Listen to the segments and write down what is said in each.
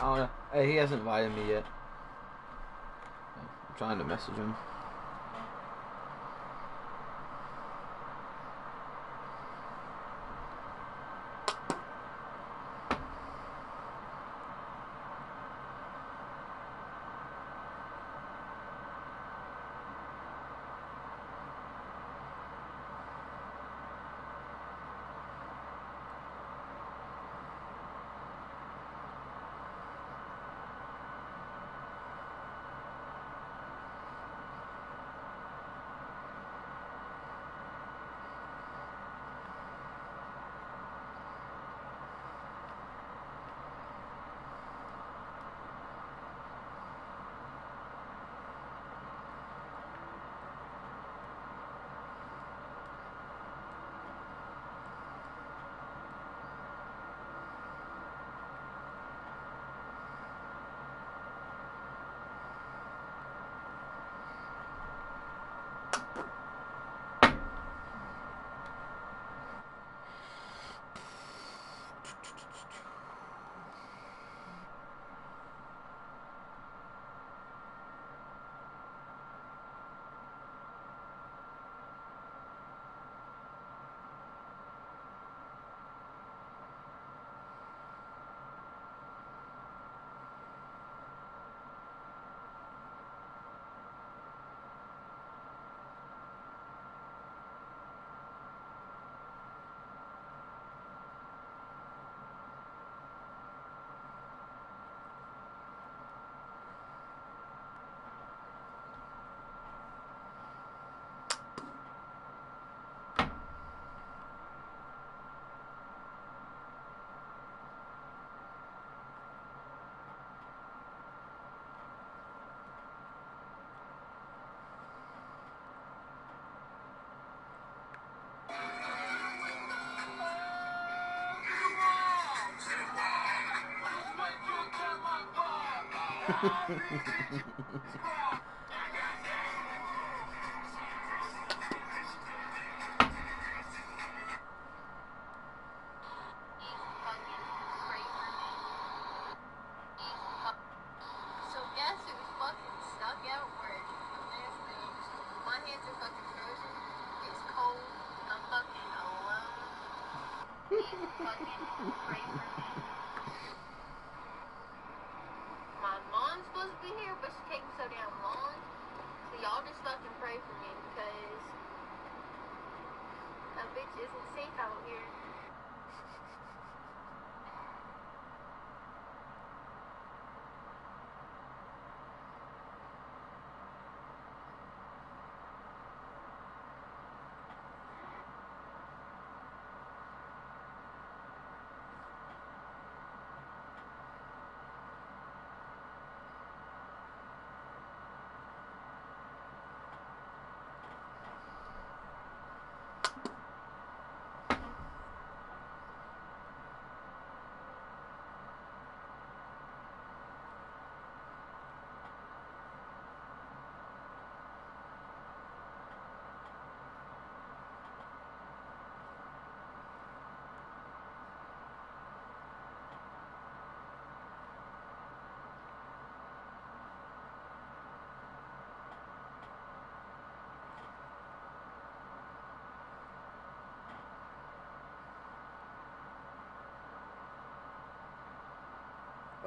I don't know. Hey, he hasn't invited me yet. I'm trying to message him.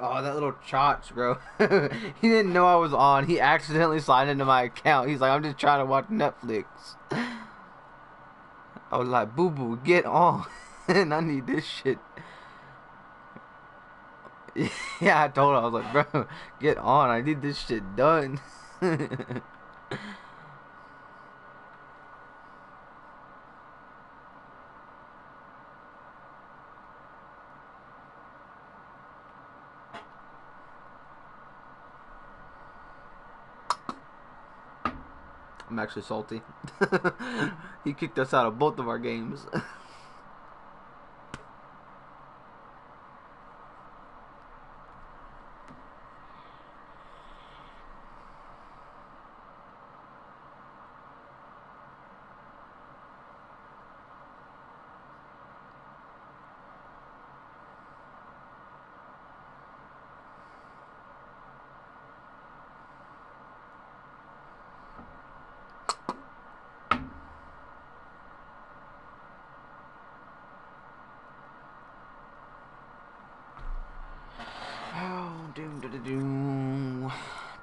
Oh, that little chotch, bro. He didn't know I was on. He accidentally signed into my account. He's like, I'm just trying to watch Netflix. I was like, boo boo, get on. And I need this shit. Yeah, I told him. I was like, bro, get on. I need this shit done. I'm actually salty. He kicked us out of both of our games.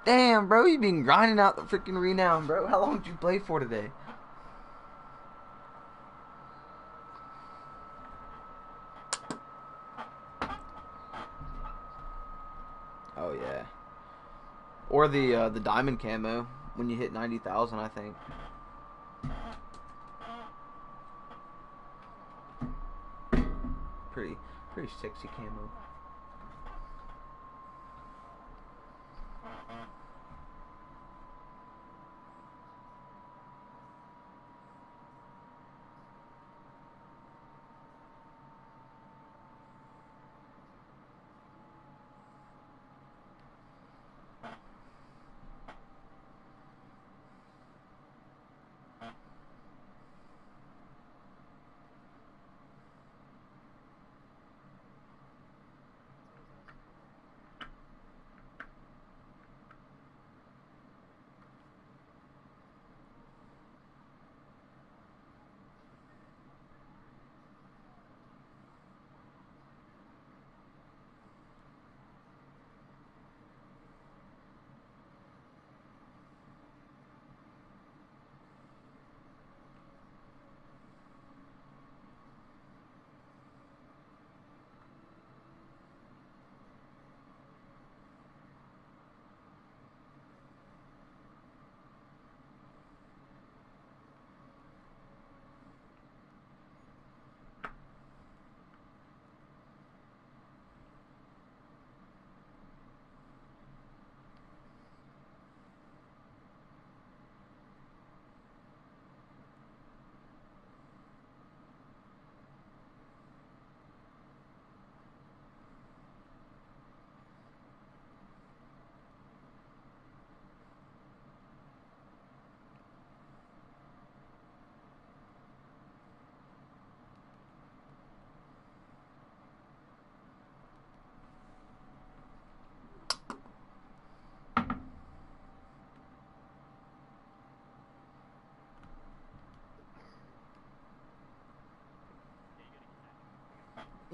Damn, bro, you been grinding out the freaking renown, bro. How long did you play for today? Oh yeah. Or the diamond camo when you hit 90,000, I think. Pretty sexy camo.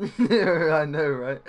I know, right?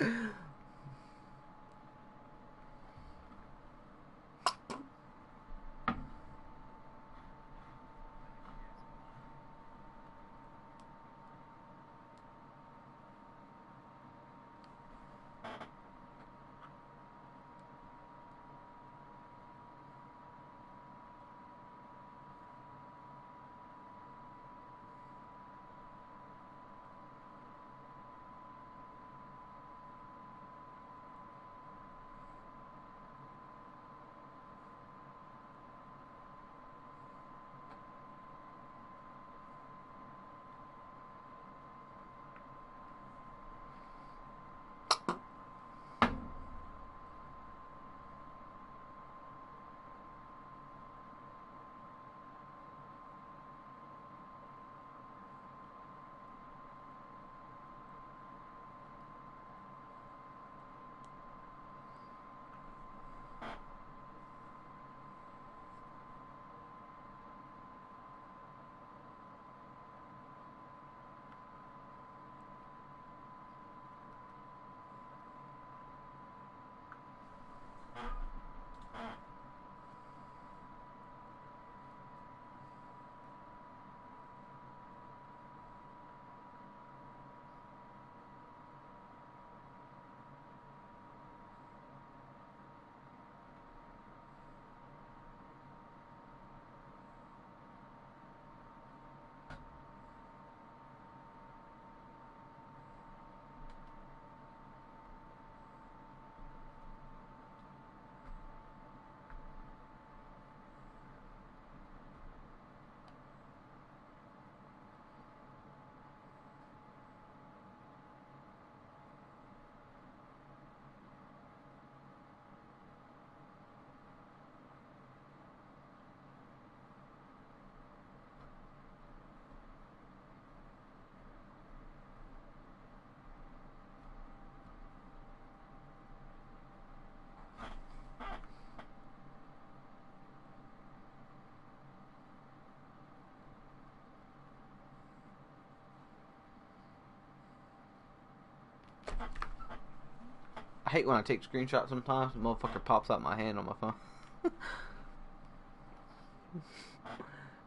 I hate when I take screenshots sometimes. The motherfucker pops out my hand on my phone.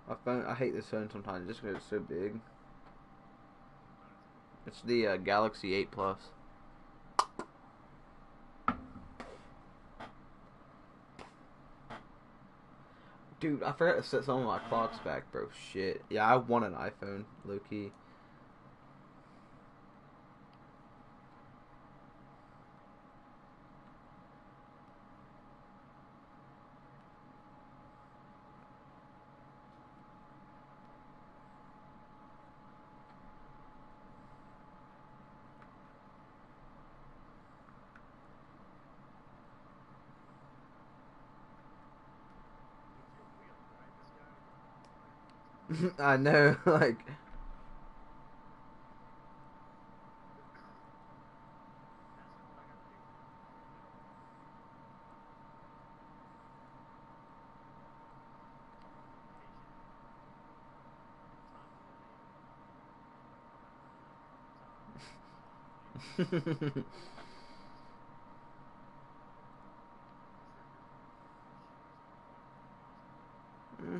My phone. I hate this phone sometimes just because it's so big. It's the Galaxy 8 Plus. Dude, I forgot to set some of my clocks back, bro. Shit. Yeah, I want an iPhone, low key. I know, like.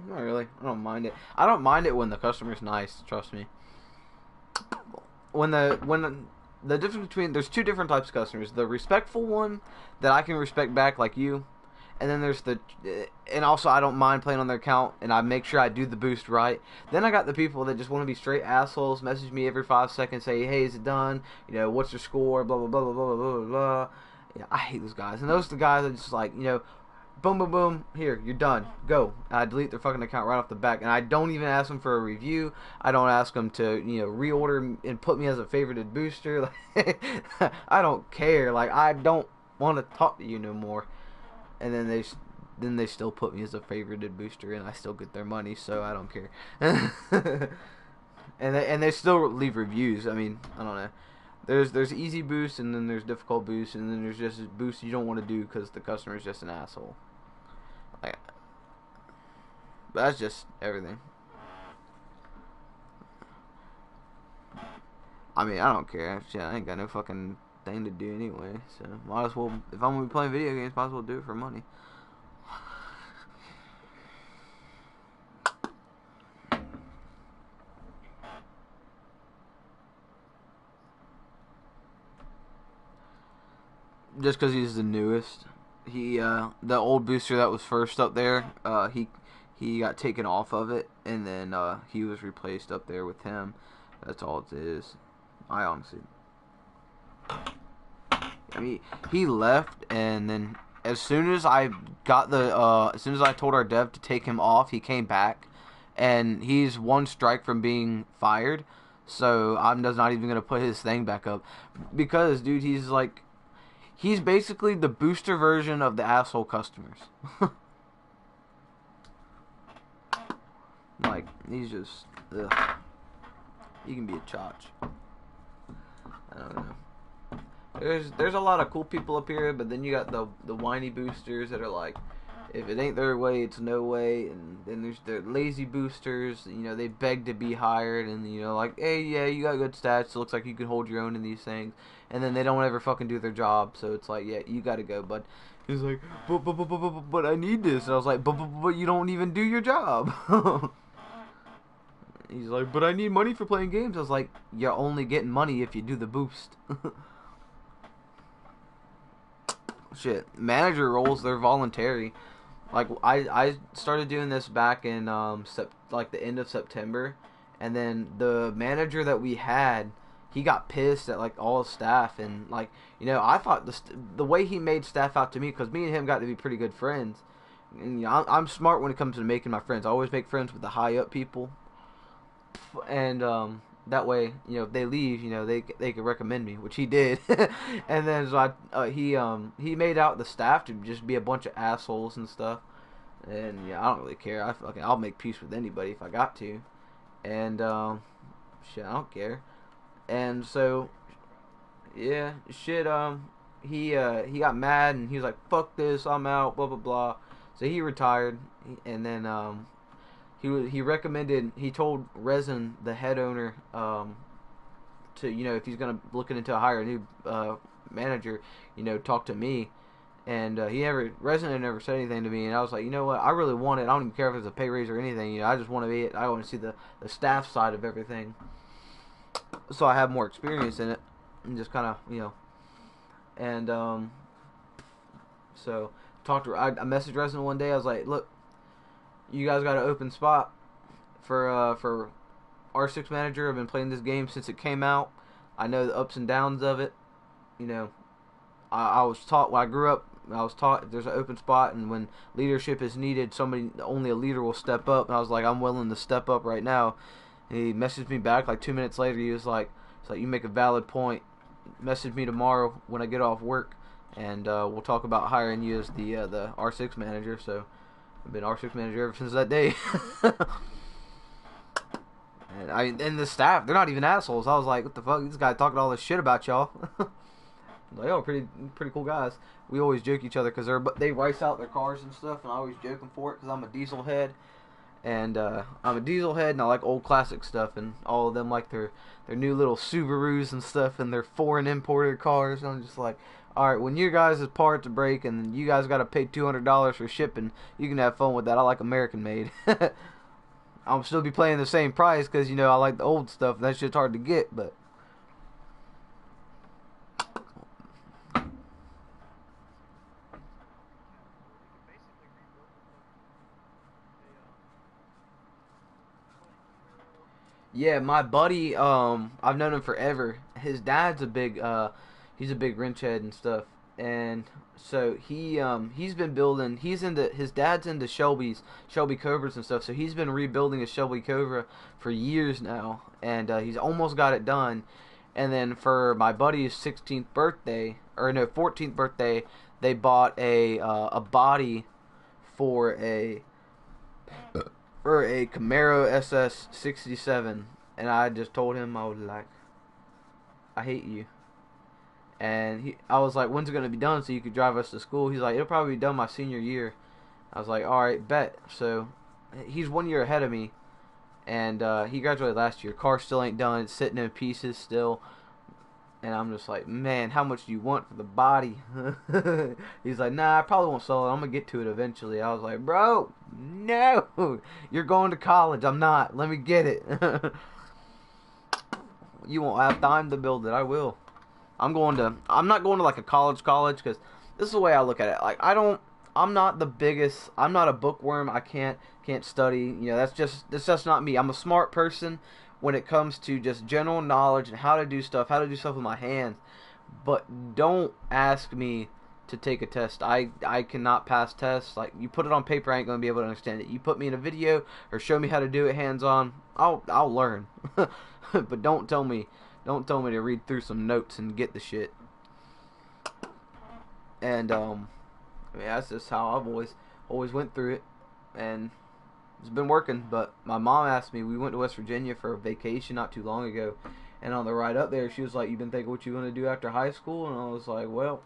Not really. I don't mind it. I don't mind it when the customer's nice. Trust me. When the difference between there's two different types of customers. The respectful one that I can respect back, like you, and then there's the and also I don't mind playing on their account and I make sure I do the boost right. Then I got the people that just want to be straight assholes. Message me every 5 seconds, say, "Hey, is it done? You know, what's your score? Blah blah blah blah blah blah blah." Yeah, I hate those guys. And those are the guys that just like, you know, boom, boom, boom. Here, you're done. Go. And I delete their fucking account right off the back, and I don't even ask them for a review. I don't ask them to, you know, reorder and put me as a favorited booster. Like, I don't care. Like, I don't want to talk to you no more. And then they still put me as a favorited booster, and I still get their money, so I don't care. and they still leave reviews. I mean, I don't know. There's easy boosts, and then there's difficult boosts, and then there's just boosts you don't want to do because the customer is just an asshole. Like, but that's just everything. I mean, I don't care. Shit, I ain't got no fucking thing to do anyway. So might as well, if I'm gonna be playing video games, might as well do it for money. Just because he's the newest. The old booster that was first up there, he got taken off of it, and then he was replaced up there with him. That's all it is. I honestly, I mean, he left, and then as soon as I got as soon as I told our dev to take him off, he came back, and he's one strike from being fired. So I'm just not even gonna put his thing back up because, dude, he's basically the booster version of the asshole customers. Like, he's just, ugh. He can be a chotch. I don't know. There's a lot of cool people up here, but then you got the whiny boosters that are like, if it ain't their way, it's no way. And then there's the lazy boosters. You know, they beg to be hired, and you know, like, hey, yeah, you got good stats. It looks like you could hold your own in these things. And then they don't ever fucking do their job. So it's like, yeah, you gotta go, bud. He's like, but I need this. And I was like, but you don't even do your job. He's like, but I need money for playing games. I was like, you're only getting money if you do the boost. Shit, manager roles, they're voluntary. Like, I started doing this back in like the end of September, and then the manager that we had, he got pissed at like all his staff, and like, you know, I thought the way he made staff out to me, because me and him got to be pretty good friends, and you know, I'm smart when it comes to making my friends. I always make friends with the high up people, and that way, you know, if they leave, you know, they could recommend me, which he did. And then so he made out the staff to just be a bunch of assholes and stuff. And yeah, I don't really care. I'll make peace with anybody if I got to. And shit, I don't care. And so yeah, shit, he got mad and he was like, fuck this, I'm out, blah blah blah. So he retired, and then he told Resin, the head owner, to, you know, if he's gonna looking into hire a new manager, talked to me, and Resident never said anything to me, and I was like, you know what, I really want it. I don't even care if it's a pay raise or anything. I just want to be it. I want to see the staff side of everything, so I have more experience in it, and just kind of and so talked to I messaged Resident one day. I was like, look, you guys got an open spot for R6 manager. I've been playing this game since it came out. I know the ups and downs of it. I was taught when I grew up. I was taught if there's an open spot, and when leadership is needed, only a leader will step up. And I was like, I'm willing to step up right now. And he messaged me back like 2 minutes later. He was like, "It's like you make a valid point. Message me tomorrow when I get off work, and we'll talk about hiring you as the R6 manager." So I've been R6 manager ever since that day. And the staff, they're not even assholes. I was like, what the fuck? This guy talking all this shit about y'all. Like, oh, pretty cool guys. We always joke each other because they race out their cars and stuff, and I always joke them for it because I'm a diesel head. And I'm a diesel head, and I like old classic stuff, and all of them like their new little Subarus and stuff, and their foreign imported cars. And I'm just like, all right, when your guys' parts break and you guys got to pay $200 for shipping, you can have fun with that. I like American made. I'll still be playing the same price because I like the old stuff. That shit's hard to get, but. Yeah, my buddy, I've known him forever. His dad's he's a big wrench head and stuff, and so he's been building. His dad's into Shelby Cobras and stuff. So he's been rebuilding a Shelby Cobra for years now, and he's almost got it done. And then for my buddy's 16th birthday, or no, 14th birthday, they bought a body for a Camaro SS 67, and I just told him, I was like, I hate you. And I was like, when's it gonna be done so you could drive us to school? He's like, it'll probably be done my senior year. I was like, all right, bet. So he's 1 year ahead of me, and he graduated last year. Car still ain't done; it's sitting in pieces still. And I'm just like, man, how much do you want for the body? He's like, nah, I probably won't sell it. I'm going to get to it eventually. I was like, bro, no. You're going to college. I'm not. Let me get it. You won't have time to build it. I will. I'm not going to like a college because this is the way I look at it. Like, I'm not the biggest, I'm not a bookworm. I can't study. That's just not me. I'm a smart person when it comes to just general knowledge and how to do stuff with my hands. But don't ask me to take a test. I cannot pass tests. Like, you put it on paper, I ain't gonna be able to understand it. You put me in a video or show me how to do it hands on, I'll learn. But don't tell me to read through some notes and get the shit. And that's just how I've always went through it, and it's been working. But my mom asked me, we went to West Virginia for a vacation not too long ago, and on the ride up there, she was like, you been thinking what you want to do after high school? And I was like, well,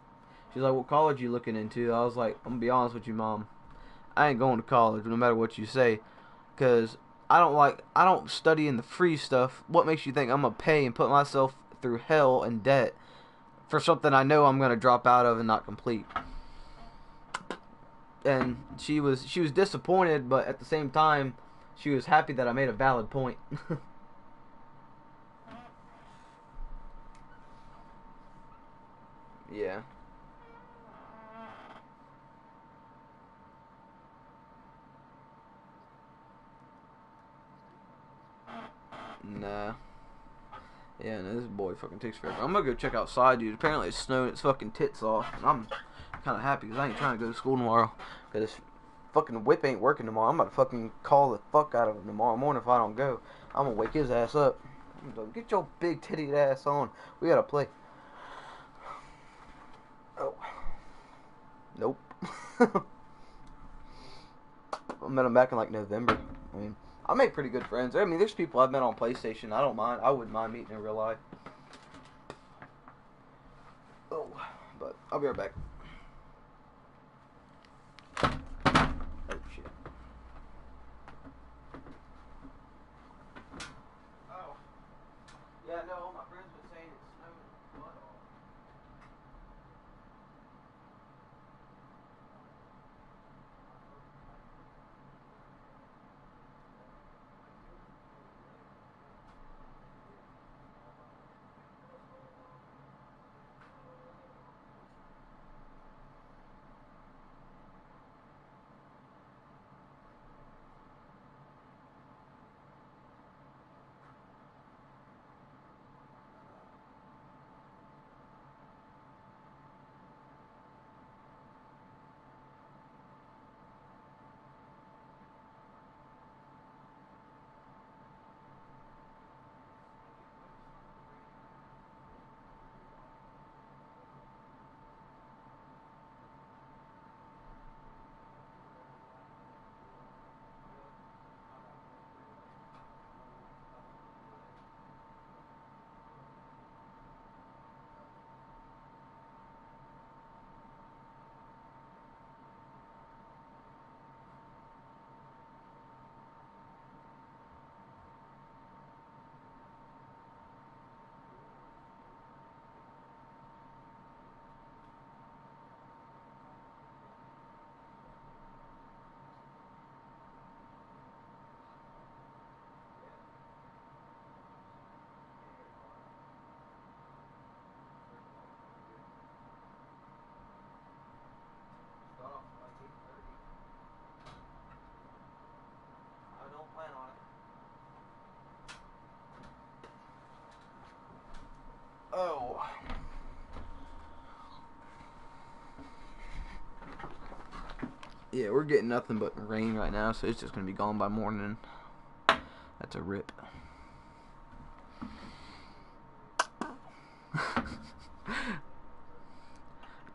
she's like, what college you looking into? I was like, I'm gonna be honest with you, Mom, I ain't going to college no matter what you say, because I don't study in the free stuff. What makes you think I'm gonna pay and put myself through hell and debt for something I know I'm gonna drop out of and not complete? And she was disappointed, but at the same time, she was happy that I made a valid point. Yeah. Nah. Yeah, no, this boy fucking takes forever. I'm gonna go check outside, dude. Apparently it's snowing its fucking tits off, and I'm kind of happy because I ain't trying to go to school tomorrow. Because this fucking whip ain't working tomorrow. I'm about to fucking call the fuck out of him tomorrow morning if I don't go. I'm gonna wake his ass up. Get your big titty ass on. We gotta play. Oh. Nope. I met him back in like November. I mean, I make pretty good friends. I mean, there's people I've met on PlayStation. I don't mind. I wouldn't mind meeting in real life. Oh, but I'll be right back. Oh, shit. Oh. Yeah, no, my friends been saying it's snowing. Yeah, we're getting nothing but rain right now, so it's just gonna be gone by morning. That's a rip.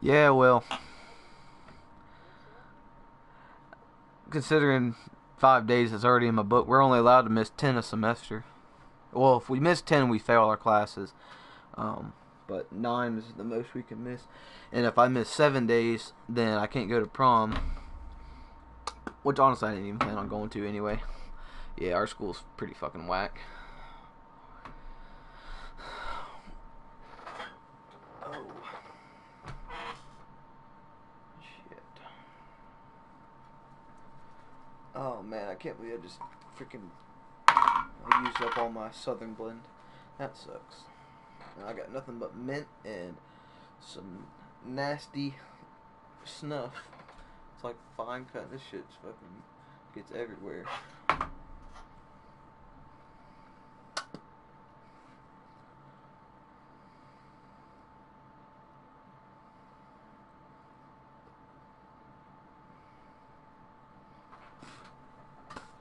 Yeah, well, considering 5 days is already in my book, we're only allowed to miss 10 a semester. Well, if we miss 10, we fail our classes. But 9 is the most we can miss. And if I miss 7 days, then I can't go to prom. Which honestly I didn't even plan on going to anyway. Yeah, our school's pretty fucking whack. Oh. Shit. Oh man, I can't believe I just freaking used up all my Southern Blend. That sucks. I got nothing but mint and some nasty snuff. It's like fine cut. This shit's fucking gets everywhere.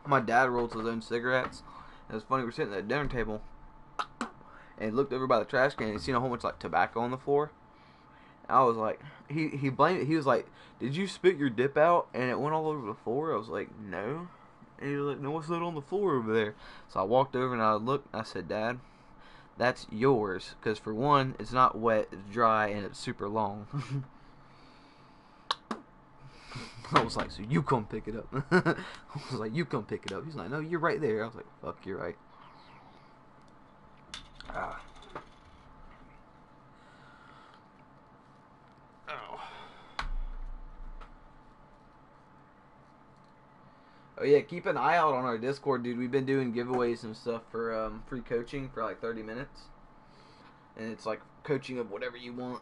My dad rolls his own cigarettes. And it's funny, we're sitting at the dinner table and he looked over by the trash can and he seen a whole bunch of like tobacco on the floor. I was like, he blamed it. He was like, "Did you spit your dip out and it went all over the floor?" I was like, "No." And he was like, "No, what's that on the floor over there?" So I walked over and I looked. And I said, "Dad, that's yours. Because for one, it's not wet, it's dry, and it's super long." I was like, "So you come pick it up." I was like, "You come pick it up." He's like, "No, you're right there." I was like, "Fuck, you're right." Ah. Oh yeah, keep an eye out on our Discord, dude. We've been doing giveaways and stuff for free coaching for like 30 minutes. And it's like coaching of whatever you want.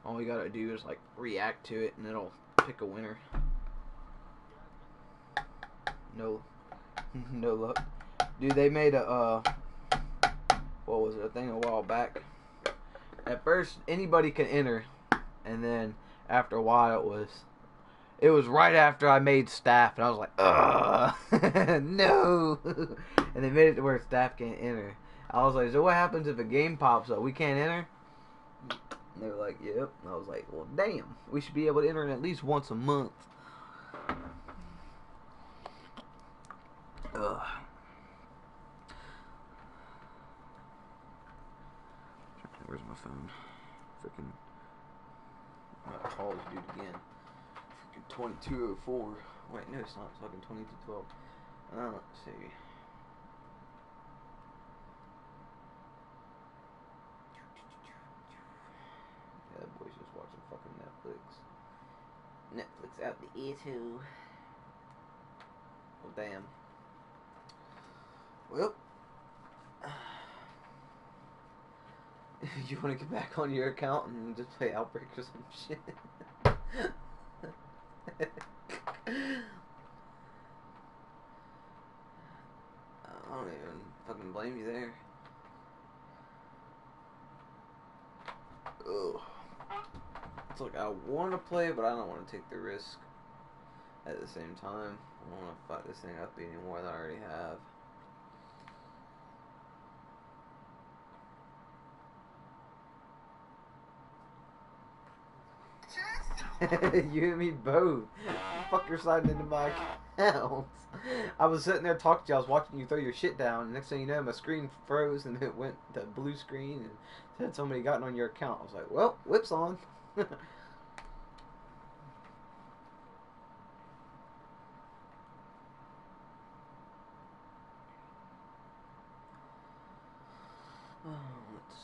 All you gotta do is like react to it and it'll pick a winner. No no luck. Dude, they made a what was it, a thing a while back. At first anybody can enter, and then after a while it was right after I made staff, and I was like, ugh, no. And they made it to where staff can't enter. I was like, so what happens if a game pops up? We can't enter? And they were like, yep. And I was like, well, damn. We should be able to enter at least once a month. Ugh. Where's my phone? Freaking. I'm gonna call this dude again. 2204. Wait, no, it's not. It's fucking 2212. Let's see. Yeah, that boy's just watching fucking Netflix. Netflix out the ear too. Well, damn. Well, you want to get back on your account and just play Outbreak or some shit? I don't even fucking blame you there. Ugh. It's like I want to play, but I don't want to take the risk. At the same time, I don't want to fight this thing up any more than I already have. You and me both. Fuck, you're sliding into my account. I was sitting there talking to you. I was watching you throw your shit down. And next thing you know, my screen froze and it went to blue screen and said somebody gotten on your account. I was like, well, whip's on. Let's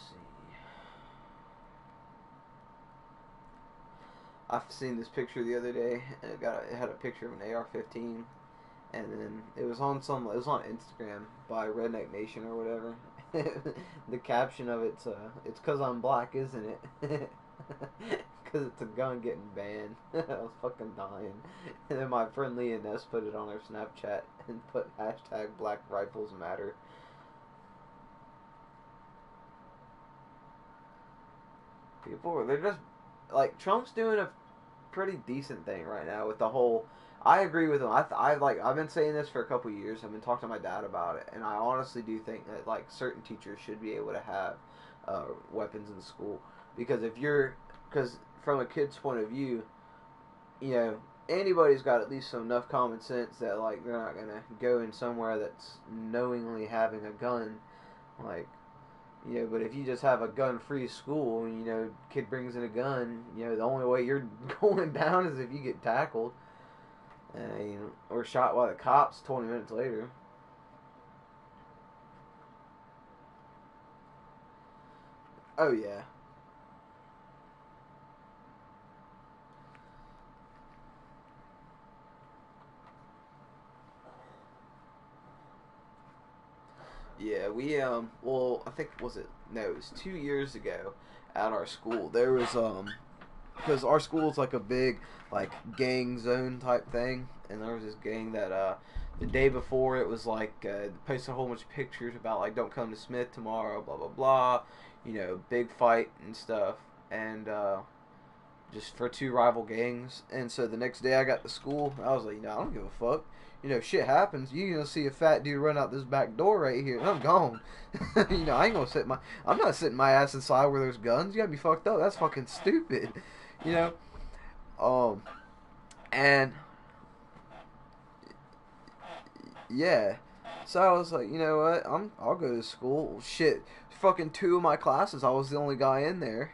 see. I've seen this picture the other day, and it had a picture of an AR-15, and then it was on Instagram by Redneck Nation or whatever. The caption of it's 'cause I'm black, isn't it? 'Cause it's a gun getting banned. I was fucking dying. And then my friend Leah Ness put it on her Snapchat and put hashtag Black Rifles Matter. They're just like Trump's doing pretty decent thing right now with the whole. I agree with him. I've been saying this for a couple years. I've been talking to my dad about it, and I honestly do think that like certain teachers should be able to have weapons in school because because from a kid's point of view, you know, anybody's got at least enough common sense that like they're not gonna go in somewhere that's knowingly having a gun, like. You know, but if you just have a gun-free school and, you know, kid brings in a gun, you know, the only way you're going down is if you get tackled or shot by the cops 20 minutes later. Oh, yeah. Yeah, well, I think, was it, no, it was 2 years ago at our school. There was, because our school is like a big, like, gang zone type thing, and there was this gang that, the day before it was like, posted a whole bunch of pictures about, like, don't come to Smith tomorrow, blah, blah, blah, you know, big fight and stuff, and, just for two rival gangs. And so the next day I got to school, I was like, I don't give a fuck. You know, shit happens. You gonna see a fat dude run out this back door right here, and I'm gone. I ain't gonna I'm not sitting my ass inside where there's guns. You gotta be fucked up. That's fucking stupid. You know. And yeah. So I was like, you know what? I'll go to school. Shit, fucking two of my classes, I was the only guy in there.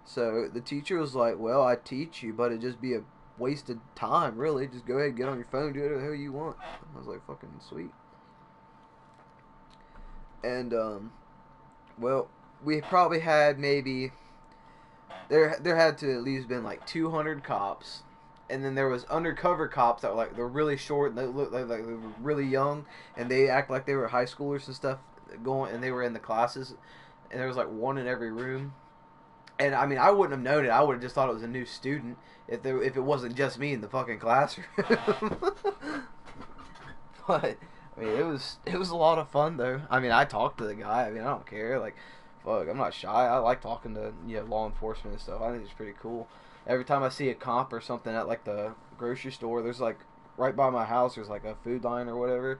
So the teacher was like, "Well, I teach you, but it'd just be a wasted time, really. Just go ahead, get on your phone, do whatever the hell you want." I was like, "Fucking sweet." And well, we probably had maybe there had to at least been like 200 cops, and then there was undercover cops that were like they're really short and they look like they were really young, and they act like they were high schoolers and stuff going, and they were in the classes, and there was like one in every room. And I mean, I wouldn't have known it. I would have just thought it was a new student if it wasn't just me in the fucking classroom. But I mean, it was a lot of fun though. I mean, I talked to the guy. I mean, I don't care. Like, fuck, I'm not shy. I like talking to law enforcement and stuff. I think it's pretty cool. Every time I see a cop or something at like the grocery store, there's like right by my house. There's like a food line or whatever,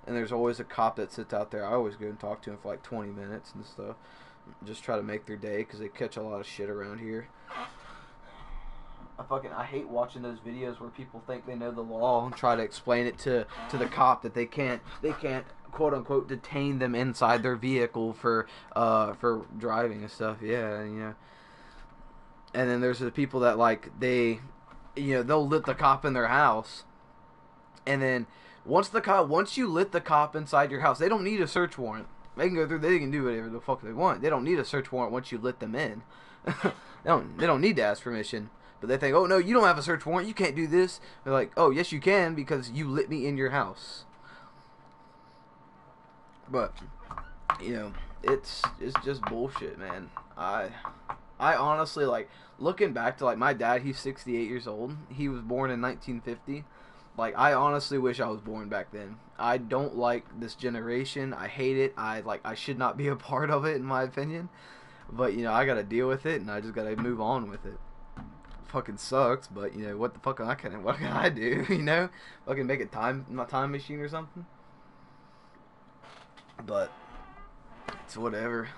and there's always a cop that sits out there. I always go and talk to him for like 20 minutes and stuff. Just try to make their day because they catch a lot of shit around here. I hate watching those videos where people think they know the law and try to explain it to the cop that they can't quote unquote detain them inside their vehicle for driving and stuff. Yeah, And then there's the people that like they'll let the cop in their house, and then once you let the cop inside your house, they don't need a search warrant. They can go through. They can do whatever the fuck they want. They don't need a search warrant once you let them in. They don't need to ask permission. But they think, oh no, you don't have a search warrant. You can't do this. They're like, oh yes, you can because you let me in your house. But it's just bullshit, man. I honestly like looking back to like my dad. He's 68 years old. He was born in 1950. Like, I honestly wish I was born back then. I don't like this generation. I hate it. I should not be a part of it, in my opinion. But, I gotta deal with it, and I just gotta move on with it. Fucking sucks, but, what the fuck what can I do, Fucking make my time machine or something? But, it's whatever.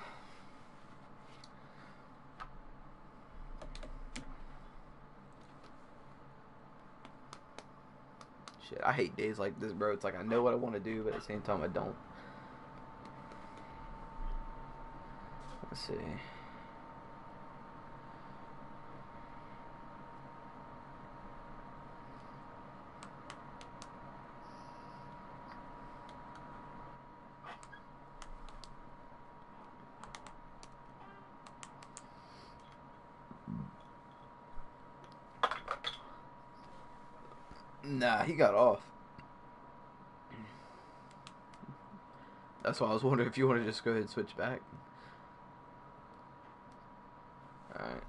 Shit, I hate days like this, bro. It's like I know what I want to do, but at the same time I don't. Let's see. Nah, he got off. That's why I was wondering if you want to just go ahead and switch back. Alright.